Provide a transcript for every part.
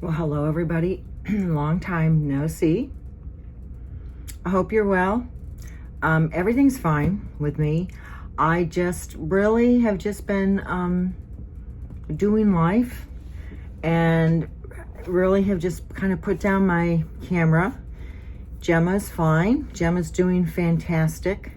Well, hello everybody. Long time no see. I hope you're well. Everything's fine with me. I just really have just been doing life and really have just kind of put down my camera. Gemma's fine. Gemma's doing fantastic.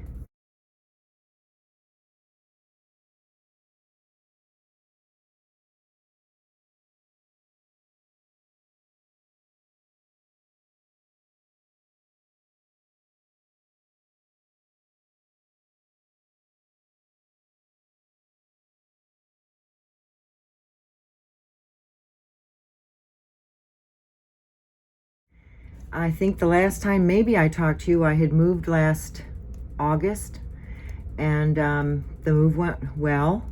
I think the last time maybe I talked to you, I had moved last August, and the move went well,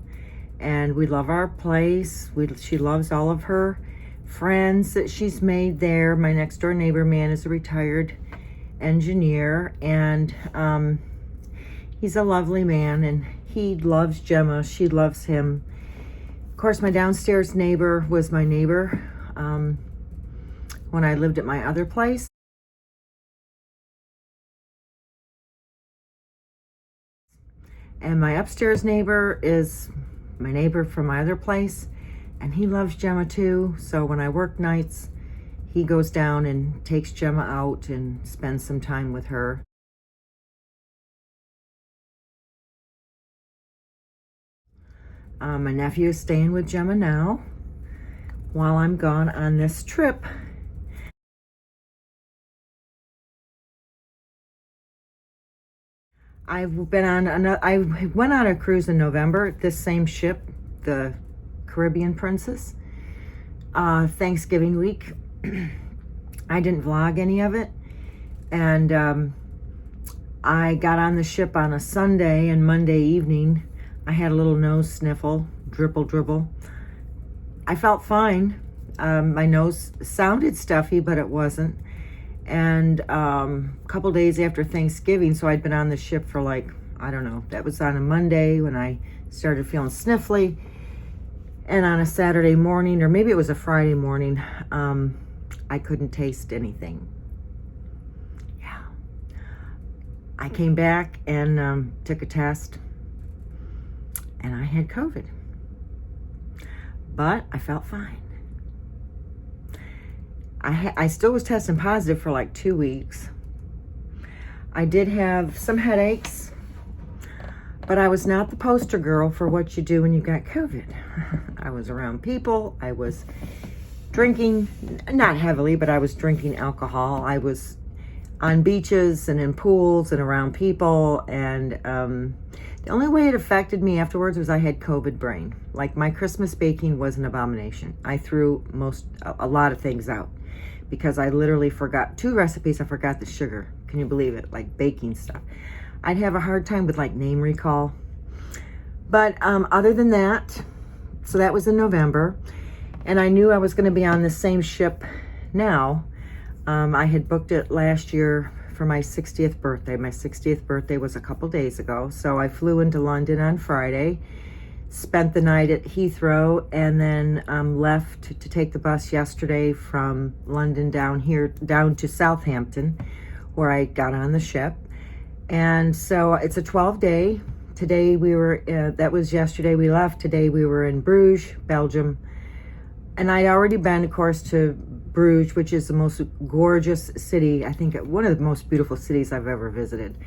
and we love our place. She loves all of her friends that she's made there. My next door neighbor man is a retired engineer, and he's a lovely man, and he loves Gemma. She loves him. Of course, my downstairs neighbor was my neighbor when I lived at my other place. And my upstairs neighbor is my neighbor from my other place, and he loves Gemma too. So when I work nights, he goes down and takes Gemma out and spends some time with her. My nephew is staying with Gemma now while I'm gone on this trip. I went on a cruise in November, this same ship, the Caribbean Princess, Thanksgiving week. I didn't vlog any of it, and I got on the ship on a Sunday, and Monday evening I had a little nose sniffle, dribble. I felt fine. My nose sounded stuffy, but it wasn't. And a couple days after Thanksgiving, so I'd been on the ship for like, I don't know, that was on a Monday when I started feeling sniffly. And on a Saturday morning, or maybe it was a Friday morning, I couldn't taste anything. Yeah. I came back and took a test, and I had COVID. But I felt fine. I still was testing positive for like 2 weeks. I did have some headaches, but I was not the poster girl for what you do when you got COVID. I was around people. I was drinking, not heavily, but I was drinking alcohol. I was on beaches and in pools and around people, and the only way it affected me afterwards was I had COVID brain. Like, my Christmas baking was an abomination. I threw a lot of things out because I literally forgot 2 recipes. I forgot the sugar. Can you believe it? Like baking stuff. I'd have a hard time with like name recall. But other than that, so that was in November, and I knew I was going to be on the same ship now. I had booked it last year for my 60th birthday. My 60th birthday was a couple days ago. So I flew into London on Friday, spent the night at Heathrow, and then left to take the bus yesterday from London down to Southampton, where I got on the ship. And so it's a 12-day. Today that was yesterday we left. Today we were in Bruges, Belgium. And I'd already been, of course, to Bruges, which is the most gorgeous city, I think one of the most beautiful cities I've ever visited.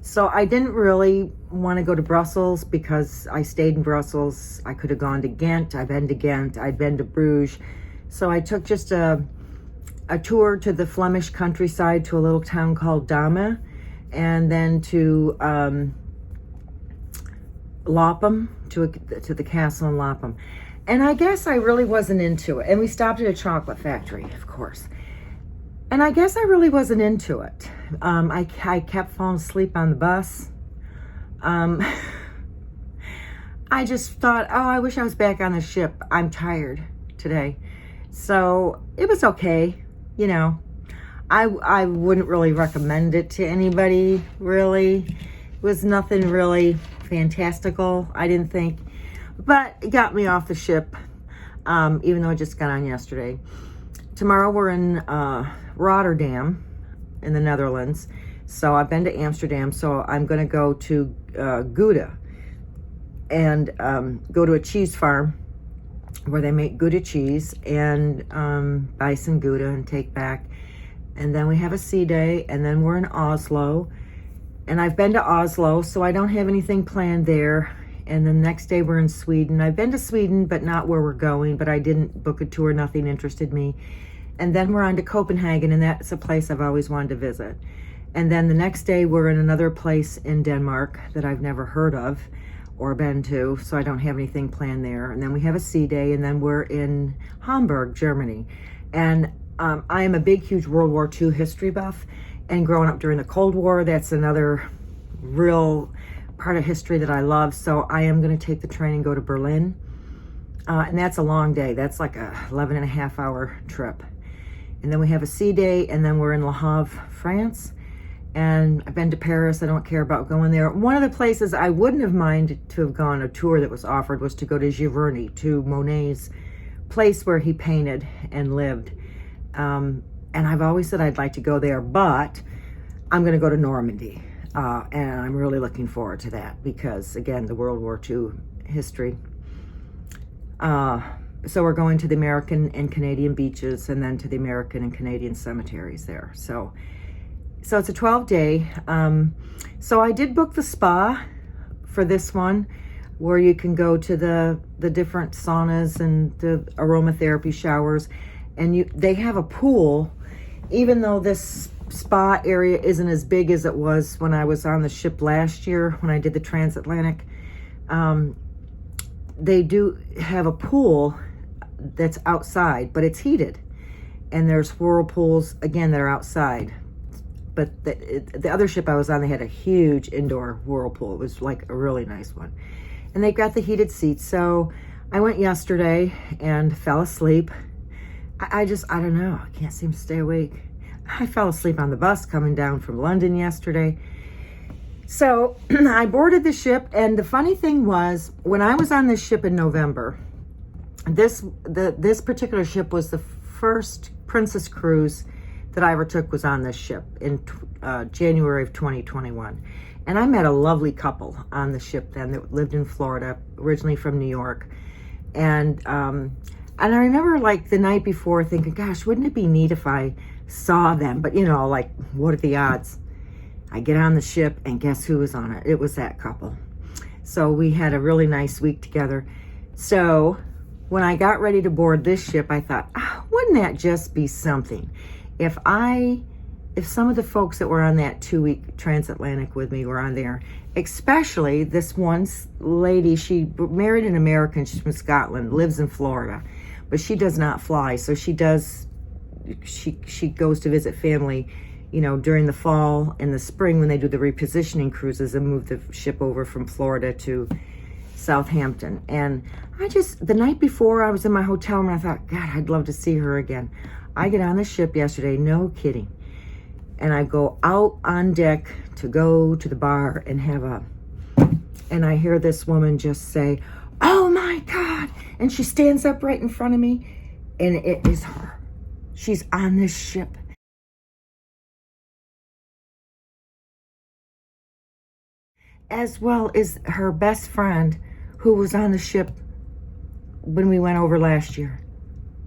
So I didn't really want to go to Brussels because I stayed in Brussels. I could have gone to Ghent. I've been to Ghent. I'd been to Bruges. So I took just a tour to the Flemish countryside, to a little town called Dahme, and then to Lopham, to the castle in Lopham. And I guess I really wasn't into it. And we stopped at a chocolate factory, of course. And I guess I really wasn't into it. I kept falling asleep on the bus. I just thought, oh, I wish I was back on the ship. I'm tired today. So it was okay, you know. I wouldn't really recommend it to anybody, really. It was nothing really fantastical, I didn't think. But it got me off the ship, even though I just got on yesterday. tomorrow we're in Rotterdam in the Netherlands. So I've been to Amsterdam, so I'm going to go to Gouda and go to a cheese farm where they make Gouda cheese and buy some Gouda and take back. And then we have a sea day, and then we're in Oslo. And I've been to Oslo, so I don't have anything planned there. And the next day we're in Sweden. I've been to Sweden, but not where we're going, but I didn't book a tour, nothing interested me. And then we're on to Copenhagen, and that's a place I've always wanted to visit. And then the next day we're in another place in Denmark that I've never heard of or been to, so I don't have anything planned there. And then we have a sea day, and then we're in Hamburg, Germany. And I am a big, huge World War II history buff, and growing up during the Cold War, that's another real part of history that I love. So I am going to take the train and go to Berlin. And that's a long day. That's like a 11 and a half hour trip. And then we have a sea day, and then we're in Le Havre, France. And I've been to Paris. I don't care about going there. One of the places I wouldn't have minded to have gone, a tour that was offered, was to go to Giverny, to Monet's place where he painted and lived. And I've always said I'd like to go there, but I'm going to go to Normandy. And I'm really looking forward to that because, again, the World War II history. So we're going to the American and Canadian beaches, and then to the American and Canadian cemeteries there. So it's a 12-day. So I did book the spa for this one, where you can go to the different saunas and the aromatherapy showers. And they have a pool, even though this spa area isn't as big as it was when I was on the ship last year when I did the transatlantic. They do have a pool that's outside, but it's heated. And there's whirlpools, again, that are outside. But the other ship I was on, they had a huge indoor whirlpool. It was like a really nice one. And they got the heated seats. So I went yesterday and fell asleep. I don't know. I can't seem to stay awake. I fell asleep on the bus coming down from London yesterday. So I boarded the ship, and the funny thing was, when I was on this ship in November, this particular ship was the first Princess cruise that I ever took, was on this ship in January of 2021. And I met a lovely couple on the ship then that lived in Florida, originally from New York. And I remember, like, the night before thinking, gosh, wouldn't it be neat if I saw them? But, like, what are the odds? I get on the ship, and guess who was on it? It was that couple. So we had a really nice week together. So when I got ready to board this ship, I thought, wouldn't that just be something? If some of the folks that were on that 2-week transatlantic with me were on there, especially this one lady, she married an American, she's from Scotland, lives in Florida, but she does not fly. So she goes to visit family, during the fall and the spring when they do the repositioning cruises and move the ship over from Florida to Southampton. And the night before, I was in my hotel room, and I thought, God, I'd love to see her again. I get on the ship yesterday, no kidding. And I go out on deck to go to the bar and and I hear this woman just say, "Oh my God." And she stands up right in front of me, and it is her. She's on this ship. As well as her best friend who was on the ship when we went over last year.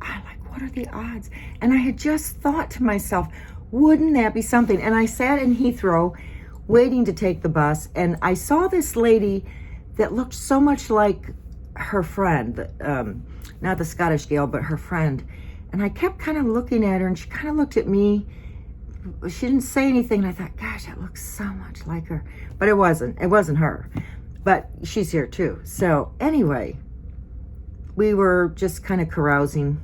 I'm like, what are the odds? And I had just thought to myself, wouldn't that be something? And I sat in Heathrow waiting to take the bus, and I saw this lady that looked so much like her friend, not the Scottish gal, but her friend. And I kept kind of looking at her, and she kind of looked at me. She didn't say anything, and I thought, gosh, that looks so much like her. But it wasn't her. But she's here too. So anyway, we were just kind of carousing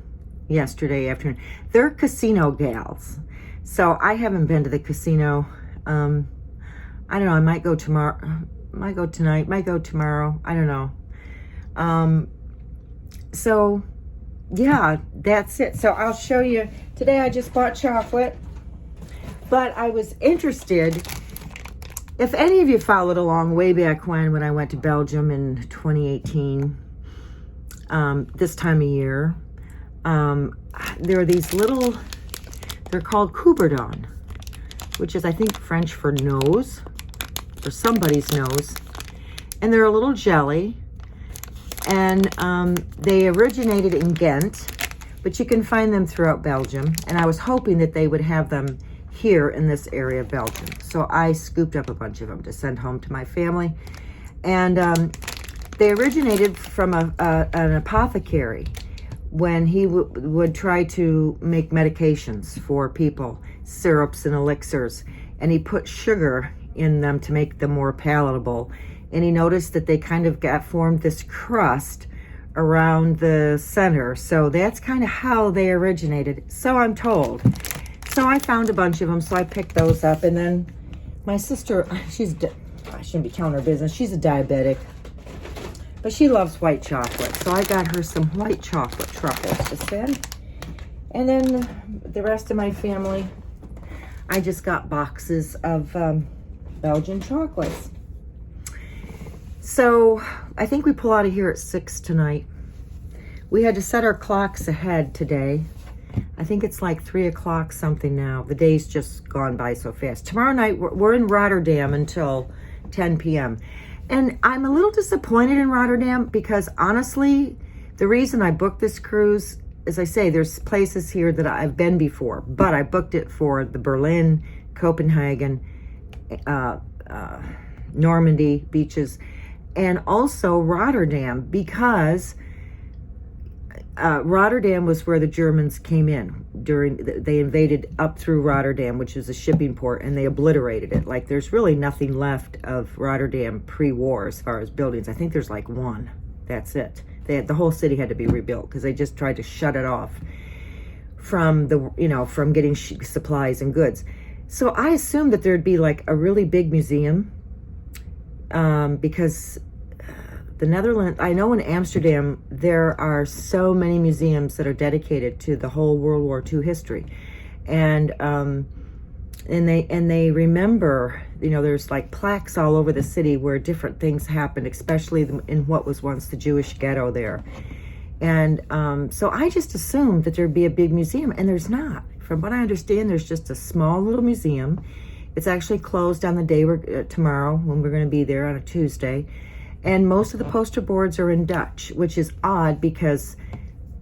yesterday afternoon. They're casino gals. So I haven't been to the casino. I don't know, I might go tomorrow, might go tonight, might go tomorrow. I don't know. So yeah, that's it. So I'll show you. Today I just bought chocolate, but I was interested, if any of you followed along way back when I went to Belgium in 2018, this time of year, there are these little, they're called Couberdon, which is, I think, French for nose, or somebody's nose. And they're a little jelly. And they originated in Ghent, but you can find them throughout Belgium. And I was hoping that they would have them here in this area of Belgium. So I scooped up a bunch of them to send home to my family. And they originated from an apothecary when he would try to make medications for people, syrups and elixirs. And he put sugar in them to make them more palatable. And he noticed that they kind of formed this crust around the center. So that's kind of how they originated, so I'm told. So I found a bunch of them, so I picked those up. And then my sister, I shouldn't be telling her business, she's a diabetic, but she loves white chocolate. So I got her some white chocolate truffles to send. And then the rest of my family, I just got boxes of Belgian chocolates. So I think we pull out of here at 6 tonight. We had to set our clocks ahead today. I think it's like 3 o'clock something now. The day's just gone by so fast. Tomorrow night, we're in Rotterdam until 10 p.m. And I'm a little disappointed in Rotterdam because honestly, the reason I booked this cruise, as I say, there's places here that I've been before, but I booked it for the Berlin, Copenhagen, Normandy beaches, and also Rotterdam, because Rotterdam was where the Germans came in they invaded up through Rotterdam, which is a shipping port, and they obliterated it. Like, there's really nothing left of Rotterdam pre-war as far as buildings. I think there's like one. That's it. The whole city had to be rebuilt because they just tried to shut it off from from getting supplies and goods. So I assumed that there'd be like a really big museum, because the Netherlands, I know in Amsterdam, there are so many museums that are dedicated to the whole World War II history. And they remember, there's like plaques all over the city where different things happened, especially in what was once the Jewish ghetto there. And so I just assumed that there'd be a big museum, and there's not. From what I understand, there's just a small little museum. It's actually closed on the day tomorrow, when we're going to be there on a Tuesday. And most of the poster boards are in Dutch, which is odd because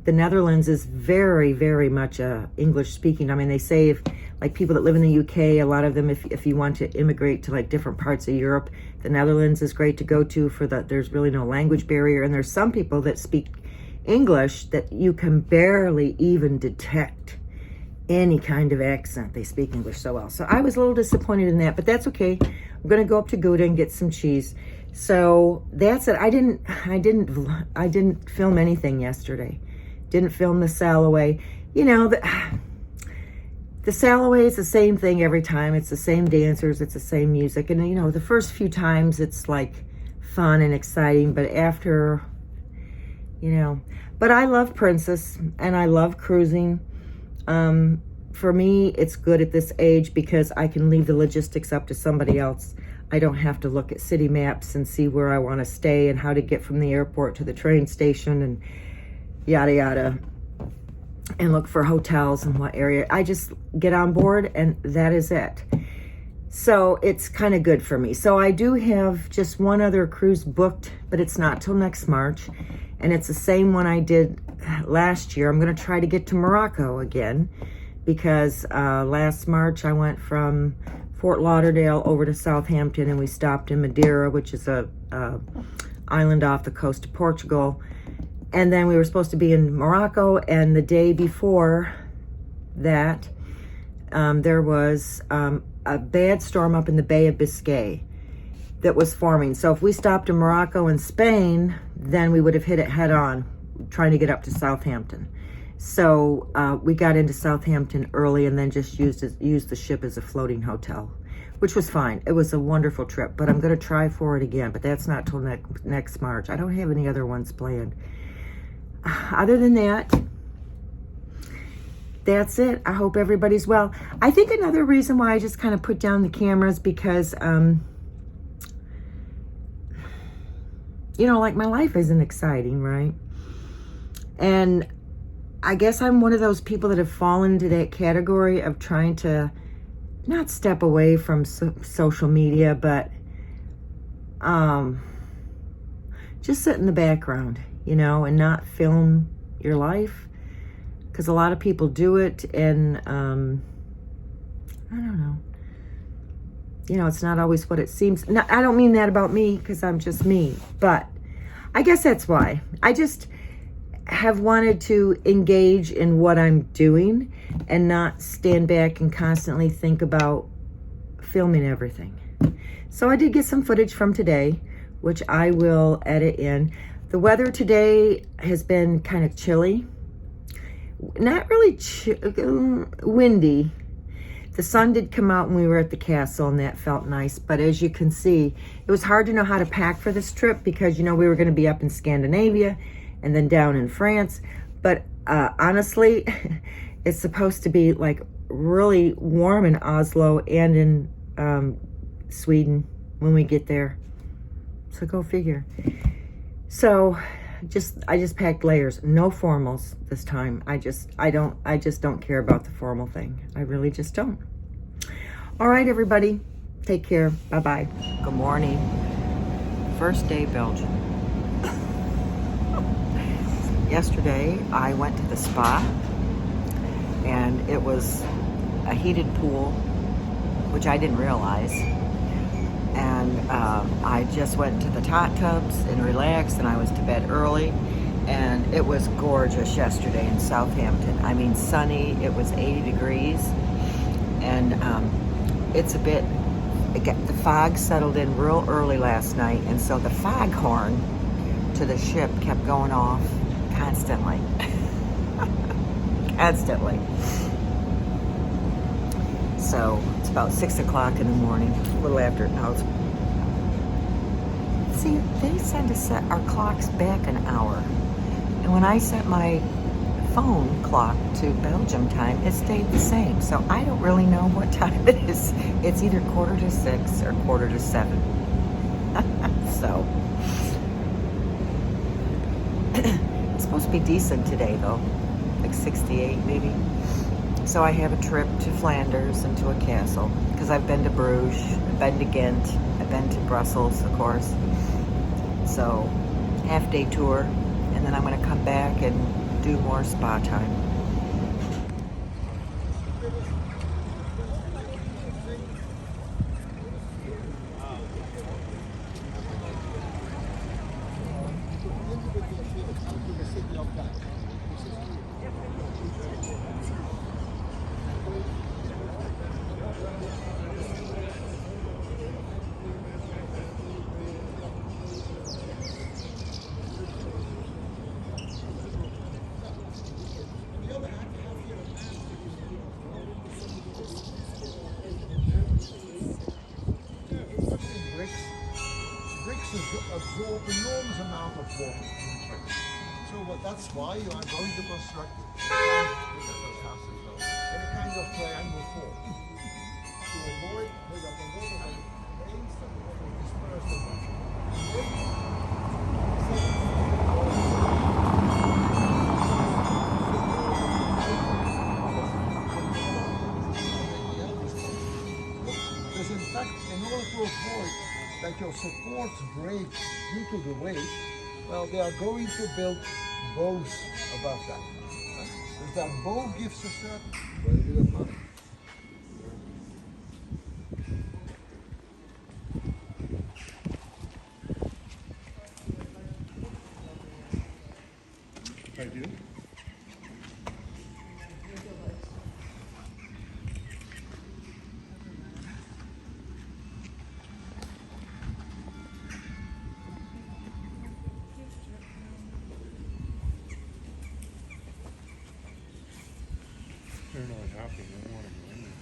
the Netherlands is very, very much English speaking. I mean, they say if like people that live in the UK, a lot of them, if you want to immigrate to like different parts of Europe, the Netherlands is great to go to there's really no language barrier. And there's some people that speak English that you can barely even detect any kind of accent. They speak English so well. So I was a little disappointed in that, but that's okay. I'm going to go up to Gouda and get some cheese. So that's it. I didn't film anything yesterday. Didn't film the Salloway. The Salloway is the same thing every time. It's the same dancers. It's the same music. And the first few times it's like fun and exciting, but after, but I love Princess and I love cruising. For me, it's good at this age because I can leave the logistics up to somebody else. I don't have to look at city maps and see where I want to stay and how to get from the airport to the train station and yada yada, and look for hotels and what area. I just get on board and that is it. So it's kind of good for me. So I do have just one other cruise booked, but it's not till next March, and it's the same one I did last year. I'm going to try to get to Morocco again because last March I went from Fort Lauderdale over to Southampton, and we stopped in Madeira, which is a island off the coast of Portugal. And then we were supposed to be in Morocco, and the day before that, there was a bad storm up in the Bay of Biscay that was forming. So if we stopped in Morocco and Spain, then we would have hit it head on, trying to get up to Southampton. So we got into Southampton early and then just used the ship as a floating hotel, which was fine. It was a wonderful trip, but I'm going to try for it again, but that's not till next March. I don't have any other ones planned. Other than that, that's it. I hope everybody's well. I think another reason why I just kind of put down the cameras because, like my life isn't exciting, right? And I guess I'm one of those people that have fallen into that category of trying to not step away from social media, but just sit in the background, you know, and not film your life. Because a lot of people do it, and I don't know. You know, it's not always what it seems. No, I don't mean that about me, because I'm just me. But I guess that's why. I just have wanted to engage in what I'm doing and not stand back and constantly think about filming everything. So I did get some footage from today, which I will edit in. The weather today has been kind of chilly. Not really windy. The sun did come out when we were at the castle, and that felt nice. But as you can see, it was hard to know how to pack for this trip because, you know, we were going to be up in Scandinavia and then down in France. But honestly, it's supposed to be like really warm in Oslo and in Sweden when we get there. So go figure. So I just packed layers, no formals this time. I just don't care about the formal thing. I really just don't. All right, everybody, take care. Bye-bye. Good morning. First day Belgium. Yesterday, I went to the spa, and it was a heated pool, which I didn't realize. And I just went to the hot tubs and relaxed, and I was to bed early. And it was gorgeous yesterday in Southampton. I mean, sunny. It was 80 degrees. And it's a bit, the fog settled in real early last night. And so the fog horn to the ship kept going off constantly. Constantly. So it's about 6 o'clock in the morning, a little after. No, see, they tend to set our clocks back an hour. And when I set my phone clock to Belgium time, it stayed the same. So I don't really know what time it is. It's either 5:45 or 6:45. So it's supposed to be decent today, though, like 68 maybe. So I have a trip to Flanders and to a castle, because I've been to Bruges, I've been to Ghent, I've been to Brussels, of course. So half-day tour, and then I'm going to come back and do more spa time. Absorb enormous amount of water. So that's why you are going to construct any kind of triangle form to avoid that the water will instantly disperse. Because in fact, in order to avoid that your supports break due to the weight, well, they are going to build bows above that. Because that bow gives a certain very bit of money. I do. They're not happy. They don't want to go in there.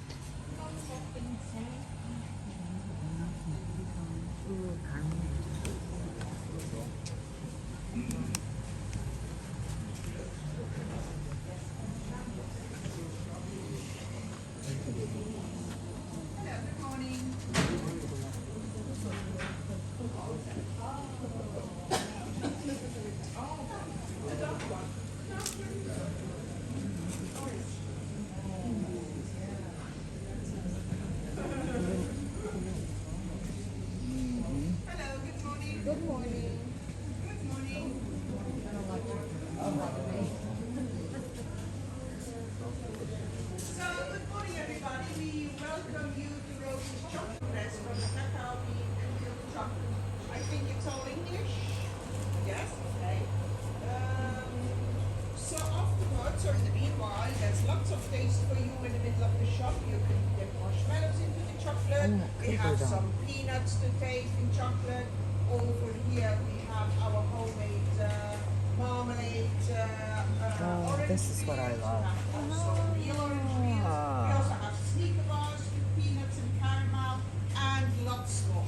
Good. So in the meanwhile, there's lots of taste for you in the middle of the shop. You can get marshmallows into the chocolate. Oh, We cookie have dough. some peanuts to taste in chocolate. Over here we have our homemade marmalade. Oh, Orange this is what I peels. love. We have also real orange peels. We also have sneaker bars with peanuts and caramel and lots more.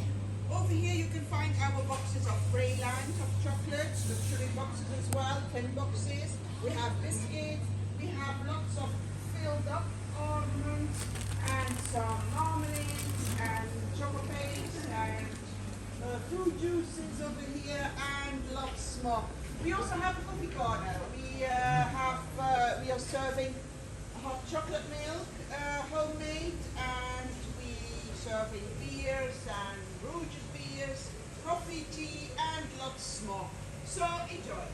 Over here you can find our boxes of Freyland of chocolates, luxury boxes as well, 10 boxes. We have biscuits, we have lots of filled up ornaments and some marmalades and chocolate and fruit juices over here and lots more. We also have a coffee corner. We are serving hot chocolate milk, homemade, and we serving beers and Bruges beers, coffee, tea, and lots more. So enjoy.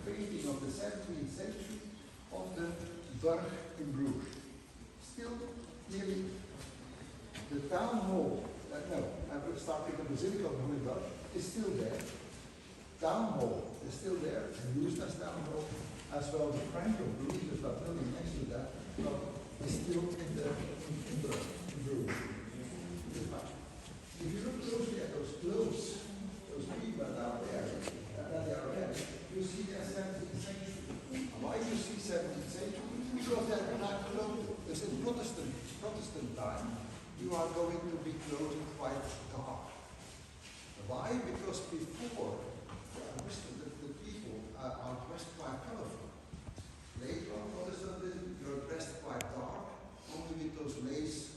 Painting of the 17th century of the Burg in Bruges. Still nearly the town hall, I will start with the Basilica of Hohenberg, is still there. Town hall is still there, and used as town hall, as well as the Frank of Bruges, the building next to that, is still in Bruges. If you look closely at those clothes, those people that are there, you see they're 17th century. Why do you see 17th century? Because they're not clothed. Because in Protestant time, you are going to be clothed quite dark. Why? Because before, the people are dressed quite colorful. Later on, Protestantism, you're dressed quite dark, only with those lace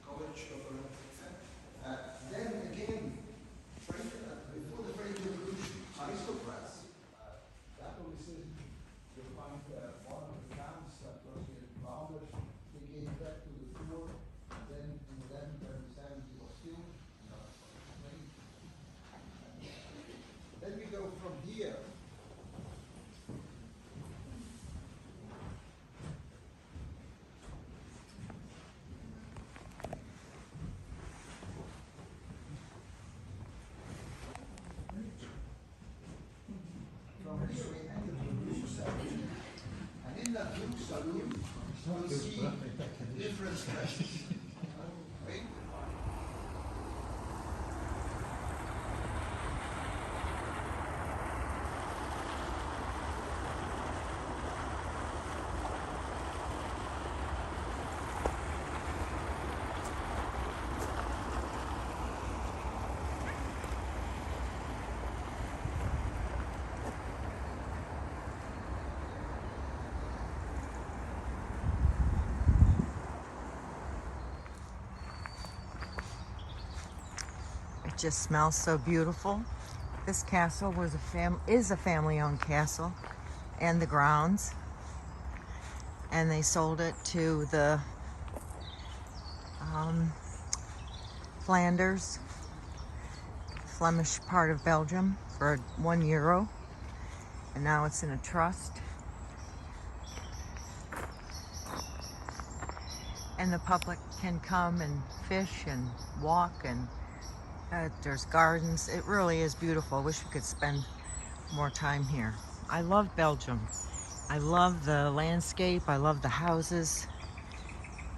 college or then again, before the French Revolution, aristocrats, you find one of the counts that was in Flanders, they came back to the tour, then in 1137 he was killed, then we go from here. From here we enter the blue saloon, and in that blue saloon we see different dresses. Wait. It just smells so beautiful. This castle is a family-owned castle, and the grounds. And they sold it to the Flanders, Flemish part of Belgium, for €1. And now it's in a trust. And the public can come and fish and walk, and there's gardens. It really is beautiful. I wish we could spend more time here. I love Belgium. I love the landscape. I love the houses.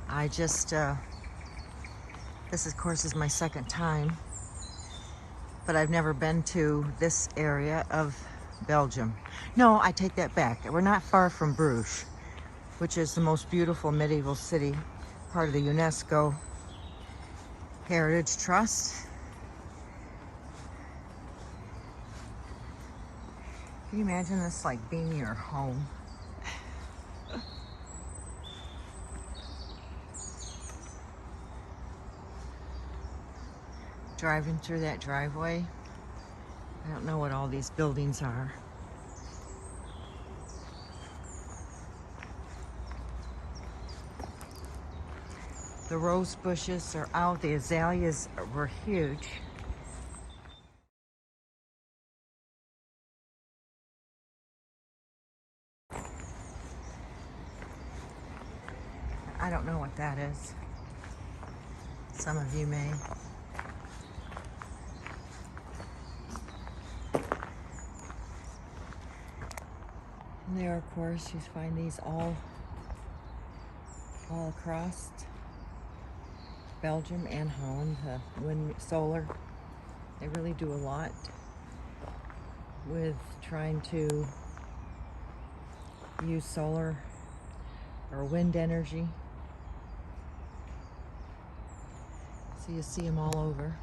I just, this of course is my second time, but I've never been to this area of Belgium. No, I take that back. We're not far from Bruges, which is the most beautiful medieval city, part of the UNESCO Heritage Trust. Can you imagine this like being your home? driving through that driveway. I don't know what all these buildings are. The rose bushes are out. The azaleas were huge. I don't know what that is. Some of you may. And there, of course, you find these all across Belgium and Holland. Wind, solar, they really do a lot with trying to use solar or wind energy. So you see them all over.